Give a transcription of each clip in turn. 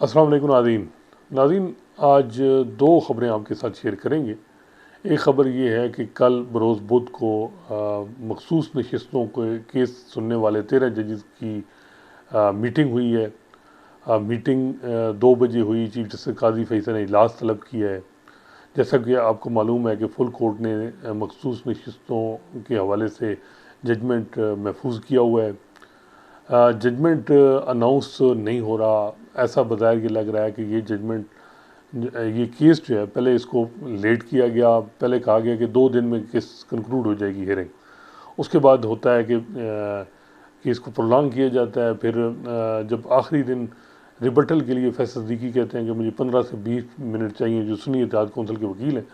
अस्सलाम वालेकुम नाज़रीन। नाज़रीन, आज दो ख़बरें आपके साथ शेयर करेंगे। एक ख़बर ये है कि कल बरोज़ बुध को मखसूस नशिस्तों के केस सुनने वाले 13 जजेस की मीटिंग हुई है। मीटिंग 2 बजे हुई। चीफ जस्टिस काजी फैसल ने इजलास तलब किया है। जैसा कि आपको मालूम है कि फुल कोर्ट ने मखसूस नशिस्तों के हवाले से जजमेंट महफूज किया हुआ है। जजमेंट अनाउंस नहीं हो रहा, ऐसा बज़ाहिर ये लग रहा है कि ये जजमेंट, ये केस जो है, पहले इसको लेट किया गया। पहले कहा गया कि 2 दिन में केस कंक्लूड हो जाएगी हियरिंग। उसके बाद होता है कि केस को प्रोलॉन्ग किया जाता है। फिर जब आखिरी दिन रिबटल के लिए फैसल सिद्दीकी कहते हैं कि मुझे 15 से 20 मिनट चाहिए, जो सुन्नी इत्तेहाद कौंसिल के वकील हैं,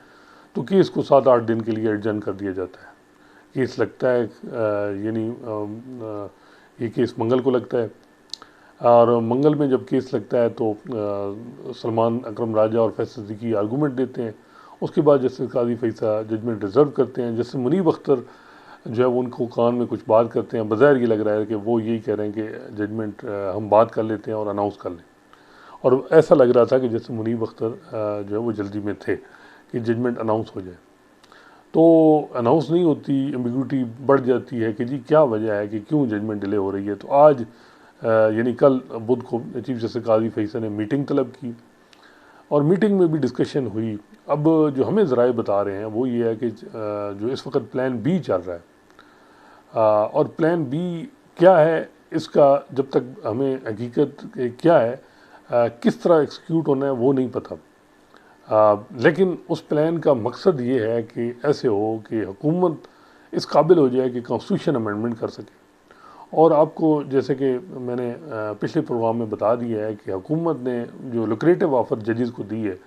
तो केस को 7-8 दिन के लिए एडजर्न कर दिया जाता है। केस लगता है ये केस मंगल को लगता है, और मंगल में जब केस लगता है तो सलमान अकरम राजा और फैसल सिद्दीकी आर्गूमेंट देते हैं। उसके बाद जस्टिस काजी फैसा जजमेंट रिजर्व करते हैं। जस्टिस मुनीब अख्तर जो है वो उनको कान में कुछ बात करते हैं। बज़ाहिर ये लग रहा है कि वो यही कह रहे हैं कि जजमेंट हम बात कर लेते हैं और अनाउंस कर लें। और ऐसा लग रहा था कि जैसे मुनीब अख्तर जो है वो जल्दी में थे कि जजमेंट अनाउंस हो जाए, तो अनाउंस नहीं होती। एम्बिग्यूटी बढ़ जाती है कि जी क्या वजह है कि क्यों जजमेंट डिले हो रही है। तो आज यानी कल बुध को चीफ जस्टिस काजी फैसल ने मीटिंग तलब की, और मीटिंग में भी डिस्कशन हुई। अब जो हमें ज़राए बता रहे हैं वो ये है कि जो इस वक्त प्लान बी चल रहा है, और प्लान बी क्या है, इसका जब तक हमें हकीकत क्या है, किस तरह एक्सिक्यूट होना है, वो नहीं पता। लेकिन उस प्लान का मकसद ये है कि ऐसे हो कि हुकूमत इस काबिल हो जाए कि कॉन्स्टिट्यूशन अमेंडमेंट कर सके। और आपको जैसे कि मैंने पिछले प्रोग्राम में बता दिया है कि हुकूमत ने जो लुक्रेटिव ऑफ़र जजेस को दी है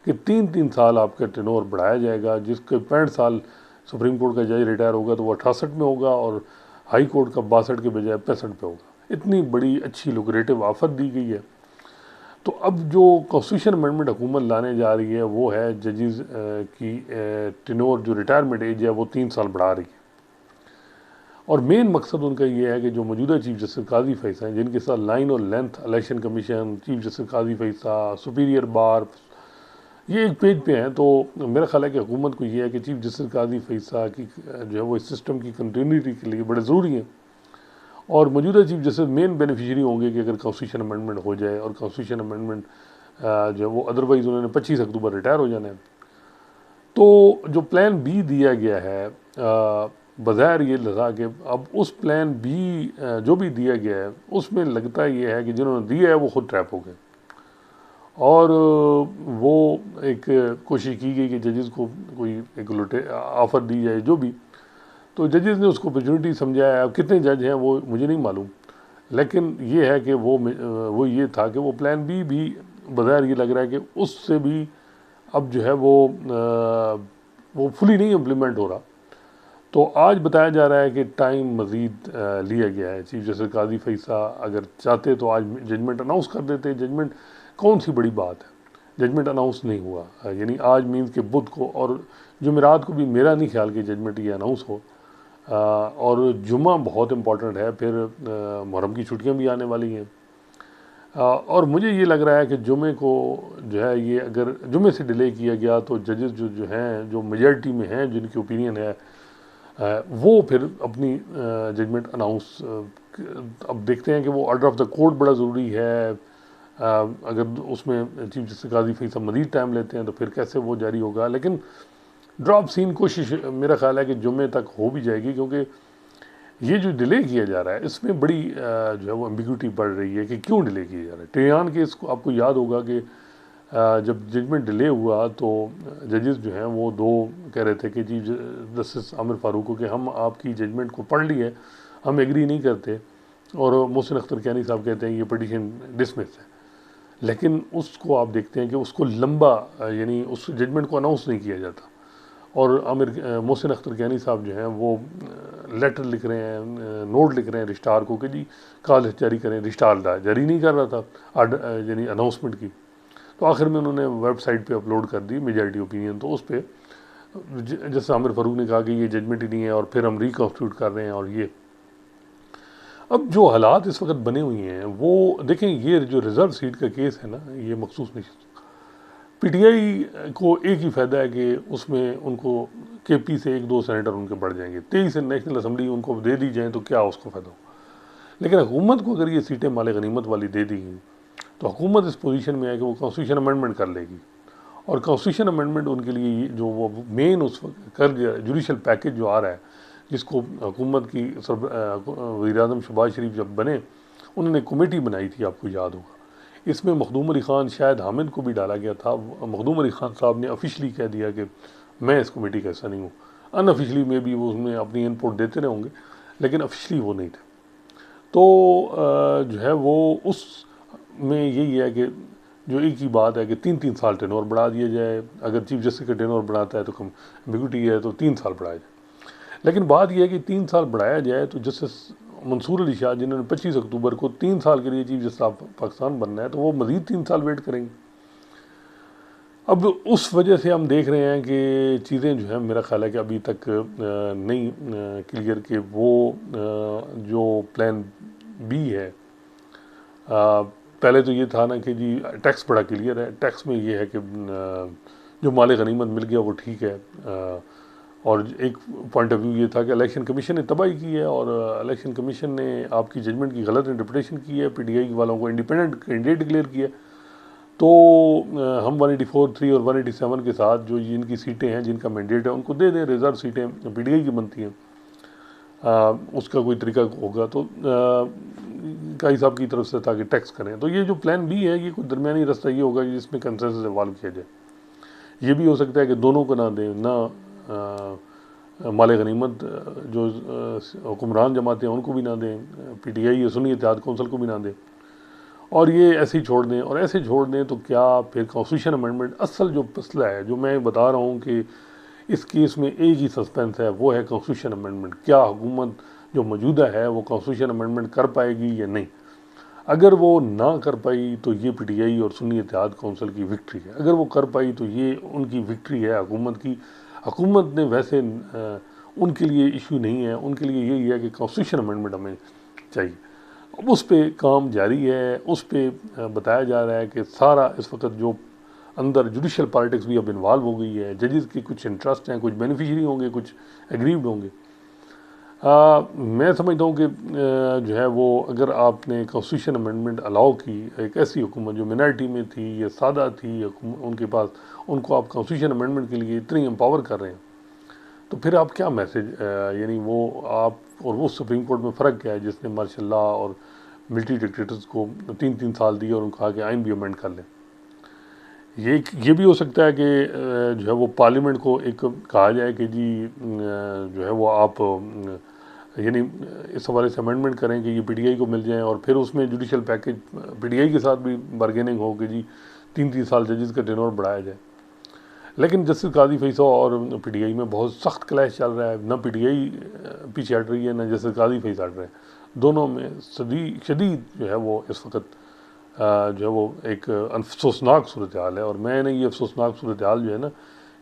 कि 3-3 साल आपका टेनोर बढ़ाया जाएगा, जिसके 65 साल सुप्रीम कोर्ट का जज रिटायर होगा तो वो 68 में होगा, और हाई कोर्ट का 62 के बजाय 65 पे होगा। इतनी बड़ी अच्छी लुक्रेटिव ऑफ़र दी गई है। तो अब जो कॉन्स्टिट्यूशन अमेंडमेंट हुकूमत लाने जा रही है वो है जजेस की टेनोर, जो रिटायरमेंट एज है वो 3 साल बढ़ा रही है। और मेन मकसद उनका ये है कि जो मौजूदा चीफ जस्टिस काजी फैसा हैं, जिनके साथ लाइन और length election commission, chief justice Qazi Faez, superior बार, ये एक पेज पे हैं। तो मेरा ख्याल है कि हुकूमत को ये है कि चीफ जस्टिस काजी फैसा की जो है वो इस सिस्टम की कंटिन्यूटी के लिए बड़े ज़रूरी हैं। और मौजूदा चीफ जस्टिस मेन बेनिफिशरी होंगे कि अगर कॉन्स्टिट्यूशन अमेंडमेंट हो जाए, और कॉन्स्टिट्यूशन अमेंडमेंट जो है वो, अदरवाइज़ उन्होंने 25 अक्टूबर रिटायर हो जाना है। तो जो प्लान बी दिया गया है, बज़ाहिर ये लगा कि अब उस प्लान बी जो भी दिया गया है उसमें लगता ये है कि जिन्होंने दिया है वो खुद ट्रैप हो गए। और वो एक कोशिश की गई कि जजेस को कोई एक लुटे ऑफ़र दी जाए जो भी, तो जजेस ने उसको अपॉर्चुनिटी समझा है। अब कितने जज हैं वो मुझे नहीं मालूम, लेकिन ये है कि वो ये था कि वो प्लान बी भी बज़ाहिर ये लग रहा है कि उससे भी अब जो है वो फुली नहीं इम्प्लीमेंट हो रहा। तो आज बताया जा रहा है कि टाइम मज़ीद लिया गया है। चीफ जस्टिस काजी फैसा अगर चाहते तो आज जजमेंट अनाउंस कर देते। जजमेंट कौन सी बड़ी बात है, जजमेंट अनाउंस नहीं हुआ। यानी आज मीन्स के बुध को और जुमेरात को भी मेरा नहीं ख्याल कि जजमेंट ये अनाउंस हो। और जुमा बहुत इम्पॉर्टेंट है, फिर मुहर्रम की छुट्टियां भी आने वाली हैं। और मुझे ये लग रहा है कि जुमे को जो है, ये अगर जुमे से डिले किया गया तो जजेस जो हैं, जो मेजॉरिटी में हैं, जिनकी ओपिनियन है, वो फिर अपनी जजमेंट अनाउंस, अब देखते हैं कि वो ऑर्डर ऑफ द कोर्ट बड़ा ज़रूरी है। अगर उसमें चीफ जस्टिस काजी फैसल मज़ीद टाइम लेते हैं तो फिर कैसे वो जारी होगा। लेकिन ड्रॉप सीन कोशिश मेरा ख्याल है कि जुमे तक हो भी जाएगी, क्योंकि ये जो डिले किया जा रहा है इसमें बड़ी जो है वो एम्बिग्यूटी बढ़ रही है कि क्यों डिले किया जा रहा है। टेहरान केस को आपको याद होगा कि जब जजमेंट डिले हुआ तो जजेस जो हैं वो दो कह रहे थे कि जी जस्टिस आमिर फ़ारूक को कि हम आपकी जजमेंट को पढ़ लिए, हम एग्री नहीं करते, और मोहसिन अख्तर कैनी साहब कहते हैं ये पटिशन डिसमिस है। लेकिन उसको आप देखते हैं कि उसको लंबा यानी उस जजमेंट को अनाउंस नहीं किया जाता। और मोहसिन अख्तर कैनी साहब जो हैं वो लेटर लिख रहे हैं, नोट लिख रहे हैं रजिस्ट्रार को कि जी कॉल जारी करें। रजिस्ट्रार जारी नहीं कर रहा था यानी अनाउंसमेंट की। तो आखिर में उन्होंने वेबसाइट पे अपलोड कर दी मेजॉरिटी ओपिनियन। तो उस पर जैसे आमिर फ़ारूक ने कहा कि ये जजमेंट ही नहीं है और फिर हम रिकॉन्स्टिट्यूट कर रहे हैं, और ये अब जो हालात इस वक्त बने हुए हैं वो देखें, ये जो रिज़र्व सीट का केस है ना, ये मखसूस नहीं, पीटीआई को एक ही फ़ायदा है कि उसमें उनको केपी से 1-2 सेनेटर उनके बढ़ जाएंगे, 23 नेशनल असम्बली उनको दे दी जाए तो क्या उसको फ़ायदा हो। लेकिन हुकूमत को अगर ये सीटें माले गनीमत वाली दे दी गई तो हुकूमत इस पोजीशन में है कि वो कॉन्स्टिट्यूशन अमेंडमेंट कर लेगी, और कॉन्स्टिट्यूशन अमेंडमेंट उनके लिए जो वो मेन उस वक्त कर जुडिशल पैकेज जो आ रहा है, जिसको हुकूमत की वज़ीर-ए-आज़म शहबाज शरीफ जब बने उन्होंने कमेटी बनाई थी, आपको याद होगा, इसमें मखदूम अली ख़ान शायद हामिद को भी डाला गया था। मखदूम अली ख़ान साहब ने ऑफिशली कह दिया कि मैं इस कमेटी का हिस्सा नहीं हूँ, अनऑफिशली में भी वो उसमें अपनी इनपुट देते रहे होंगे, लेकिन ऑफिशली वो नहीं थे। तो जो है वो उस में यही है कि जो एक ही बात है कि 3-3 साल टेनोर बढ़ा दिया जाए, अगर चीफ जस्टिस का टेनोर बढ़ाता है तो कम एम्बिग्यूटी है तो 3 साल बढ़ाया जाए। लेकिन बात यह है कि 3 साल बढ़ाया जाए तो जस्टिस मंसूर अली शाह जिन्होंने 25 अक्टूबर को 3 साल के लिए चीफ जस्टिस ऑफ पाकिस्तान बनना है, तो वो मज़ीद 3 साल वेट करेंगे। अब उस वजह से हम देख रहे हैं कि चीज़ें जो है, मेरा ख्याल है कि अभी तक नहीं क्लियर कि वो जो प्लान बी है, पहले तो ये था ना कि जी टैक्स बड़ा क्लियर है, टैक्स में ये है कि जो माल गनीमत मिल गया वो ठीक है, और एक पॉइंट ऑफ व्यू ये था कि इलेक्शन कमीशन ने तबाही की है और इलेक्शन कमीशन ने आपकी जजमेंट की गलत इंटरप्रिटेशन की है, पीटीआई वालों को इंडिपेंडेंट कैंडिडेट डिक्लेयर किया। तो हम 184(3) और 187 के साथ जो जिनकी सीटें हैं, जिनका मैंडेट है, उनको दे दें, रिजर्व सीटें पीटीआई की बनती हैं। उसका कोई तरीका होगा तो काई साहब की तरफ से, ताकि टैक्स करें। तो ये जो प्लान बी है, ये कोई दरमियानी रास्ता ये होगा जिसमें कंसेंसस इवॉल्व किया जाए। ये भी हो सकता है कि दोनों को ना दें, ना माल गनीमत जो हुक्मरान जमाते हैं उनको भी ना दें, पीटीआई या सुन्नी इत्तेहाद कौंसिल को भी ना दें, और ये ऐसे ही छोड़ दें। और ऐसे छोड़ दें तो क्या फिर कॉन्स्टिट्यूशन अमेंडमेंट, असल जो मसला है जो मैं बता रहा हूँ कि इस केस में एक ही सस्पेंस है, वो है कॉन्स्टिट्यूशन अमेंडमेंट। क्या हुकूमत जो मौजूदा है वो कॉन्स्टिट्यूशन अमेंडमेंट कर पाएगी या नहीं। अगर वो ना कर पाई तो ये पीटीआई और सुन्नी इत्तेहाद कौंसिल की विक्ट्री है, अगर वो कर पाई तो ये उनकी विक्ट्री है हुकूमत की। हुकूमत ने वैसे उनके लिए इशू नहीं है, उनके लिए यही है कि कॉन्स्टिट्यूशन अमेंडमेंट हमें चाहिए। अब उस पर काम जारी है, उस पर बताया जा रहा है कि सारा इस वक्त जो अंदर जुडिशल पॉलिटिक्स भी अब इन्वॉल्व हो गई है, जजेस की कुछ इंटरेस्ट हैं, कुछ बेनिफिशरी होंगे, कुछ एग्रीव्ड होंगे। मैं समझता हूँ कि जो है वो अगर आपने कॉन्स्टिट्यूशन अमेंडमेंट अलाउ की, एक ऐसी हुकूमत जो मिनॉरिटी में थी या सादा थी उनके पास, उनको आप कॉन्स्टिट्यूशन अमेंडमेंट के लिए इतनी एम्पावर कर रहे हैं, तो फिर आप क्या मैसेज, यानी वो आप और वो सुप्रीम कोर्ट में फ़र्क क्या है जिसने मार्शल लॉ और मिलिट्री डिक्टेटर्स को 3-3 साल दिए और उनको कहा कि आइन भी अमेंड कर लें। ये भी हो सकता है कि जो है वो पार्लियामेंट को एक कहा जाए कि जी जो है वो आप यानी इस हवाले से अमेंडमेंट करें कि ये पीटीआई को मिल जाए, और फिर उसमें जुडिशल पैकेज पीटीआई के साथ भी बार्गेनिंग हो कि जी 3-3 साल जजेस का टेनोर बढ़ाया जाए। लेकिन जस्टिस काजी फैसल और पीटीआई में बहुत सख्त क्लैश चल रहा है, ना पीटीआई पीछे हट रही है, ना जस्टिस काजी फैसल हट रहे हैं। दोनों में शदीद जो है वो इस वक्त जो है वो एक अफसोसनाक सूरत हाल है। और मैंने ये अफसोसनाक सूरत हाल जो है ना,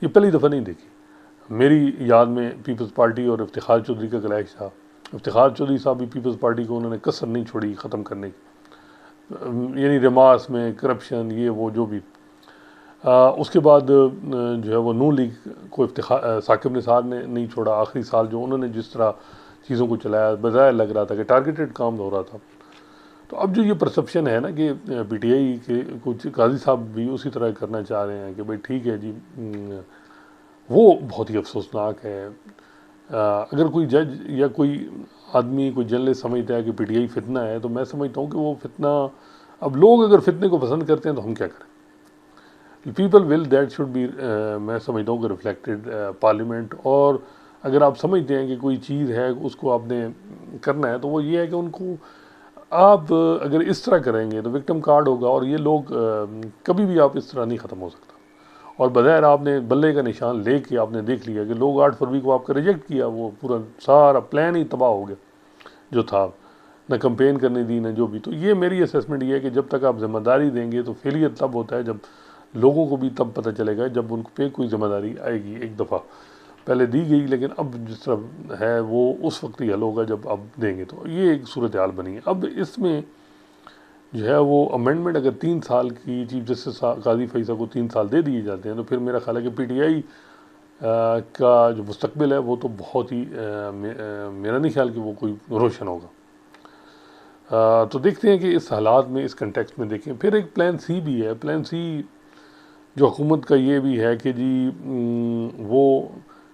ये पहली दफ़ा नहीं देखी। मेरी याद में पीपल्स पार्टी और इफ्तिखार चौधरी का क्लैश था। इफ्तिखार चौधरी साहब भी पीपल्स पार्टी को उन्होंने कसर नहीं छोड़ी ख़त्म करने की, यानी रिमास में करप्शन ये वो जो भी। उसके बाद जो है वो नून लीग को साकिब निसार ने नहीं छोड़ा। आखिरी साल जो उन्होंने जिस तरह चीज़ों को चलाया, बज़ाहिर लग रहा था कि टारगेटेड काम हो रहा था। तो अब जो ये परसेप्शन है ना कि पीटीआई के कुछ काजी साहब भी उसी तरह करना चाह रहे हैं कि भाई ठीक है जी, वो बहुत ही अफसोसनाक है। अगर कोई जज या कोई आदमी, कोई जर्नलिस्ट समझता है कि पीटीआई फितना है, तो मैं समझता हूँ कि वो फितना, अब लोग अगर फितने को पसंद करते हैं तो हम क्या करें। People will that should be, मैं समझता हूँ कि रिफ्लेक्टेड पार्लियामेंट। और अगर आप समझते हैं कि कोई चीज़ है उसको आपने करना है, तो वो ये है कि उनको आप अगर इस तरह करेंगे तो विक्टिम कार्ड होगा, और ये लोग कभी भी आप इस तरह नहीं ख़त्म हो सकता। और बज़ाहिर आपने बल्ले का निशान ले के आपने देख लिया कि लोग 8 फरवरी को आपका रिजेक्ट किया, वो पूरा सारा प्लान ही तबाह हो गया जो था, न कंपेन करने दी न जो भी। तो ये मेरी असेसमेंट ये है कि जब तक आप जिम्मेदारी देंगे तो फेलियर तब होता है जब लोगों को भी तब पता चलेगा जब उन पे कोई जिम्मेदारी आएगी एक दफ़ा। पहले दी गई, लेकिन अब जिस तरह है वो उस वक्त ही हल होगा जब अब देंगे। तो ये एक सूरत हाल बनी है। अब इसमें जो है वो अमेंडमेंट अगर 3 साल की चीफ जस्टिस काजी फैसा को 3 साल दे दिए जाते हैं तो फिर मेरा ख्याल है कि पीटीआई का जो मुस्तकबिल है वो तो बहुत ही मेरा नहीं ख्याल कि वो कोई रोशन होगा। तो देखते हैं कि इस हालात में, इस कंटेक्स्ट में देखें। फिर एक प्लान सी भी है। प्लान सी जो हुकूमत का ये भी है कि जी वो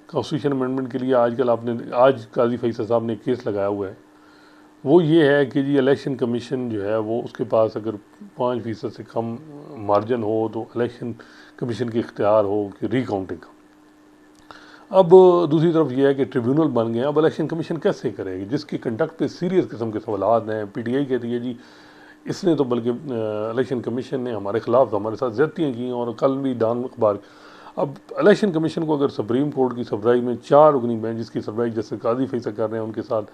कॉन्स्टिट्यूशन अमेंडमेंट के लिए आजकल आज काजी फैसल साहब ने केस लगाया हुआ है। वो ये है कि जी इलेक्शन कमीशन जो है वो उसके पास अगर 5% से कम मार्जिन हो तो इलेक्शन कमीशन के इख्तियार हो कि रिकाउंटिंग का। अब दूसरी तरफ ये है कि ट्रिब्यूनल बन गए। अब इलेक्शन कमीशन कैसे करेगी जिसकी कंडक्ट पे सीरियस किस्म के सवाल हैं। पीटीआई कहती है जी इसने तो बल्कि इलेक्शन कमीशन ने हमारे ख़िलाफ़ हमारे साथ ज़्यादतियाँ की और कल भी डान अखबार। अब इलेक्शन कमीशन को अगर सुप्रीम कोर्ट की सरबराही में 4 रुकनी बेंच जिसकी सरबराही जैसे काजी फैसल कर रहे हैं उनके साथ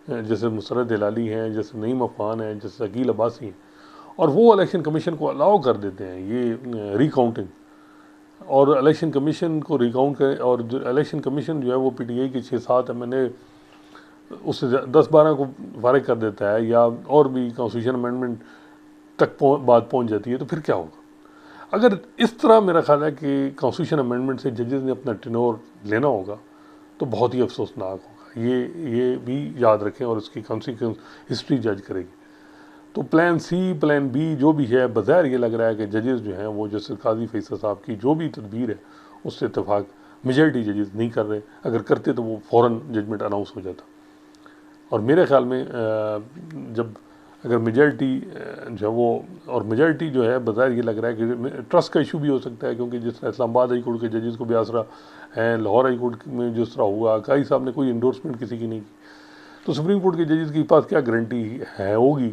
जैसे मुसरत हिलाली हैं, जैसे नईम अफ़गान हैं, जैसे अकील अब्बासी हैं, और वो इलेक्शन कमीशन को अलाउ कर देते हैं ये रिकाउंटिंग और इलेक्शन कमीशन को रिकाउंट करें। और जो इलेक्शन कमीशन जो है वो पीटीआई के 6-7 MNA उससे 10-12 को फारिग कर देता है या और भी कॉन्स्टिट्यूशन अमेंडमेंट तक बात पहुंच जाती है, तो फिर क्या होगा? अगर इस तरह मेरा ख्याल है कि कॉन्स्टिट्यूशन अमेंडमेंट से जजेस ने अपना टेन्योर लेना होगा तो बहुत ही अफसोसनाक होगा। ये भी याद रखें और इसकी कॉन्सिक्वेंस हिस्ट्री जज करेगी। तो प्लान सी, प्लान बी जो भी है, बज़ाहिर ये लग रहा है कि जजेस जो हैं वो जैसे काजी फैसल साहब की जो भी तदबीर है उससे इत्तेफाक मेजॉरिटी जजेस नहीं कर रहे। अगर करते तो वो फ़ौरन जजमेंट अनाउंस हो जाता। और मेरे ख्याल में जब अगर मेजॉरिटी जो है वो, और मेजॉरिटी जो है बज़ाहिर ये लग रहा है कि ट्रस्ट का इशू भी हो सकता है, क्योंकि जिस तरह इस्लामाबाद हाई कोर्ट के जजेस को भी आसरा है, लाहौर हाई कोर्ट में जिस तरह हुआ, काजी साहब ने कोई इंडोर्समेंट किसी की नहीं की, तो सुप्रीम कोर्ट के जजेस के पास क्या गारंटी है होगी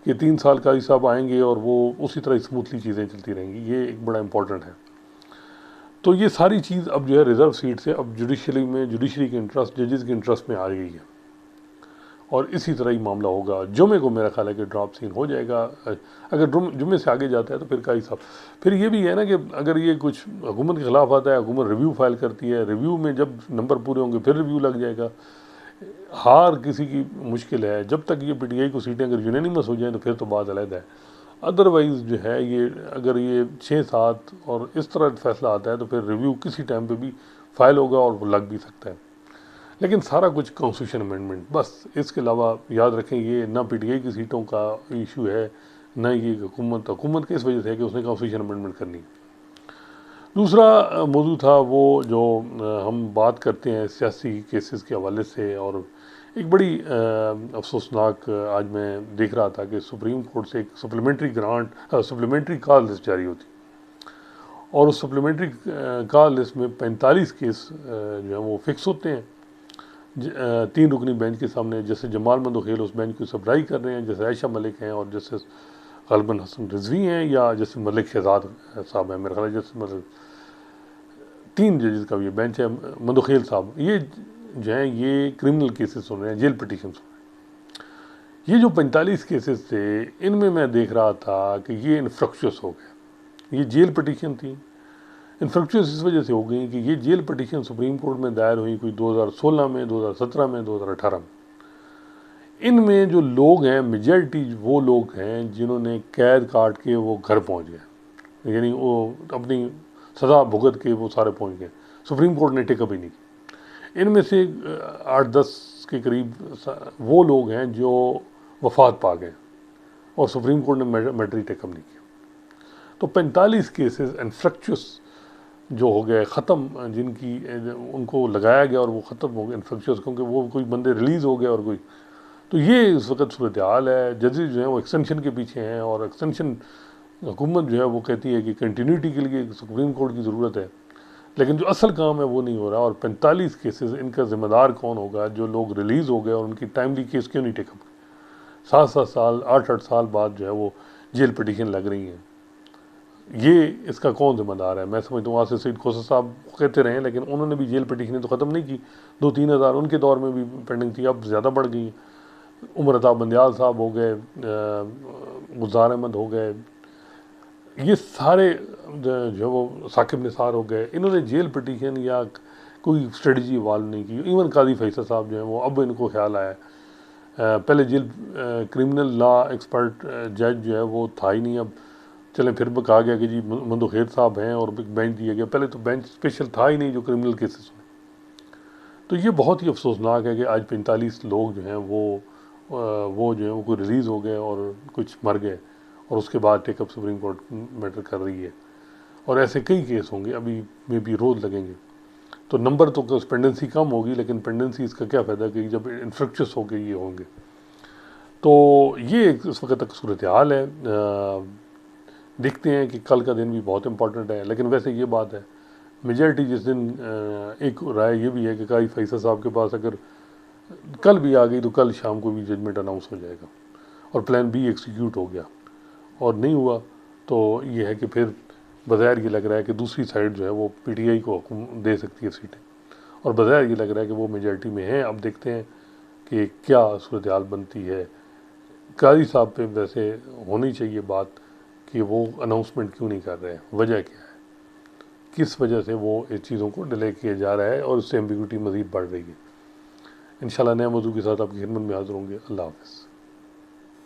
कि 3 साल काजी साहब आएंगे और वो उसी तरह स्मूथली चीज़ें चलती रहेंगी। ये एक बड़ा इंपॉर्टेंट है। तो ये सारी चीज़ अब जो है रिजर्व सीट से अब जुडिशरी के इंटरेस्ट, जजेस के इंटरेस्ट में आ गई है और इसी तरह ही मामला होगा। जुमे को मेरा ख्याल है कि ड्रॉप सीन हो जाएगा। अगर जुमे से आगे जाता है तो फिर काजी साहब, फिर ये भी है ना कि अगर ये कुछ हुकूमत के ख़िलाफ़ आता है, हुकूमत रिव्यू फाइल करती है, रिव्यू में जब नंबर पूरे होंगे फिर रिव्यू लग जाएगा। हार किसी की मुश्किल है। जब तक ये पीटीआई को सीटें अगर यूनानिमस हो जाए तो फिर तो बात अलग है। अदरवाइज़ जो है ये अगर ये 6-7 और इस तरह फैसला आता है तो फिर रिव्यू किसी टाइम पे भी फाइल होगा और वो लग भी सकता है। लेकिन सारा कुछ कॉन्स्टिट्यूशन अमेंडमेंट, बस इसके अलावा याद रखें ये ना पीटीआई की सीटों का इशू है, ना ये हुकूमत किस वजह से है कि उसने कॉन्स्टिट्यूशन अमेंडमेंट करनी है। दूसरा मौजू था वो जो हम बात करते हैं सियासी केसेस के हवाले से, और एक बड़ी अफसोसनाक आज मैं देख रहा था कि सुप्रीम कोर्ट से एक सप्लीमेंट्री कॉल लिस्ट जारी होती और उस सप्लीमेंट्री कॉल लिस्ट में 45 केस जो है वो फिक्स होते हैं 3 रुकनी बेंच के सामने। जैसे जमाल मंदोखेल उस बेंच को सबराई कर रहे हैं, जैसे आयशा मलिक हैं और जैसे गलबन हसन रिजवी हैं, या जैसे मलिक शहजाद साहब हैं। मेरे ख्याल जैसे मतलब 3 जजेस का ये बेंच है। मंदोखेल साहब ये जो हैं ये क्रिमिनल केसेस सुन रहे हैं, जेल पिटीशन सुन रहे हैं। ये जो 45 केसेस थे इनमें मैं देख रहा था कि ये इन्फ्रक्चुअस हो गए। ये जेल पिटीशन थी, इन्फ्रक्चुअस इस वजह से हो गई कि ये जेल पिटीशन सुप्रीम कोर्ट में दायर हुई कोई 2016 में, 2017 में, 2018 में। इनमें जो लोग हैं मेजॉरिटी वो लोग हैं जिन्होंने कैद काट के वो घर पहुंच गए, यानी वो अपनी सज़ा भुगत के वो सारे पहुंच गए। सुप्रीम कोर्ट ने टेकअप ही नहीं की। इनमें से 8-10 के करीब वो लोग हैं जो वफात पा गए और सुप्रीम कोर्ट ने मैटरी टेकअप नहीं किया। तो 45 केसेस इन्फ्रक्चुअस जो हो गए ख़त्म, जिनकी उनको लगाया गया और वो ख़त्म हो गए इन्फ्रक्चुअस, क्योंकि वो कोई बंदे रिलीज़ हो गए और कोई। तो ये इस वक्त सूरत हाल है। जजेस जो हैं वो एक्सटेंशन के पीछे हैं और एक्सटेंशन हुकूमत जो है वो कहती है कि कंटिन्यूटी के लिए सुप्रीम कोर्ट की ज़रूरत है, लेकिन जो असल काम है वो नहीं हो रहा। और 45 केसेस, इनका ज़िम्मेदार कौन होगा? जो लोग रिलीज़ हो गए और उनकी टाइमली केस क्यों नहीं टेकअप? 7-7 साल 8-8 साल बाद जो है वो जेल पिटीशन लग रही हैं। ये इसका कौन ज़िम्मेदार है? मैं समझता हूँ आसिफ सईद खोसर साहब कहते रहे, लेकिन उन्होंने भी जेल पिटीशनें तो ख़त्म नहीं की। 2-3 हज़ार उनके दौर में भी पेंडिंग थी, अब ज़्यादा बढ़ गई। उमर अता बंदयाल साहब हो गए, गुलजार अहमद हो गए, ये सारे जो वो साकिब निसार हो गए। इन्होंने जेल पिटीशन या कोई स्ट्रेटजी इवाल्व नहीं की। इवन कादी फैसल साहब जो हैं वो अब इनको ख्याल आया पहले जेल क्रिमिनल लॉ एक्सपर्ट जज जो है वो था ही नहीं, अब चले फिर कहा गया कि जी मंदोखेर साहब हैं और बेंच दिया गया। पहले तो बेंच स्पेशल था ही नहीं जो क्रिमिनल केसेस में। तो ये बहुत ही अफसोसनाक है कि आज 45 लोग जो हैं वो जो है वो कोई रिलीज़ हो गए और कुछ मर गए और उसके बाद टेकअप सुप्रीम कोर्ट मैटर कर रही है। और ऐसे कई केस होंगे, अभी में भी रोज़ लगेंगे। तो नंबर तो पेंडेंसी कम होगी, लेकिन पेंडेंसी इसका क्या फ़ायदा कि जब इंफ्रक्चस होके ये होंगे। तो ये इस वक्त तक सूरत हाल है। देखते हैं कि कल का दिन भी बहुत इंपॉर्टेंट है। लेकिन वैसे ये बात है, मेजॉरिटी जिस दिन एक राय ये भी है कि काजी फैसल साहब के पास अगर कल भी आ गई तो कल शाम को भी जजमेंट अनाउंस हो जाएगा और प्लान बी एग्जीक्यूट हो गया। और नहीं हुआ तो ये है कि फिर बज़ाहिर ये लग रहा है कि दूसरी साइड जो है वो पीटीआई को दे सकती है सीटें, और बज़ाहिर ये लग रहा है कि वो मेजॉरिटी में है। अब देखते हैं कि क्या सूरत हाल बनती है। काजी साहब पे वैसे होनी चाहिए बात कि वो अनाउंसमेंट क्यों नहीं कर रहे हैं, वजह क्या है, किस वजह से वो इस चीज़ों को डिले किया जा रहा है और उससे एम्बिग्यूटी मज़ीद बढ़ रही है। इंशाल्लाह नए मौजू के साथ आपकी खिदमत में हाज़िर होंगे। अल्लाह हाफ़िज़।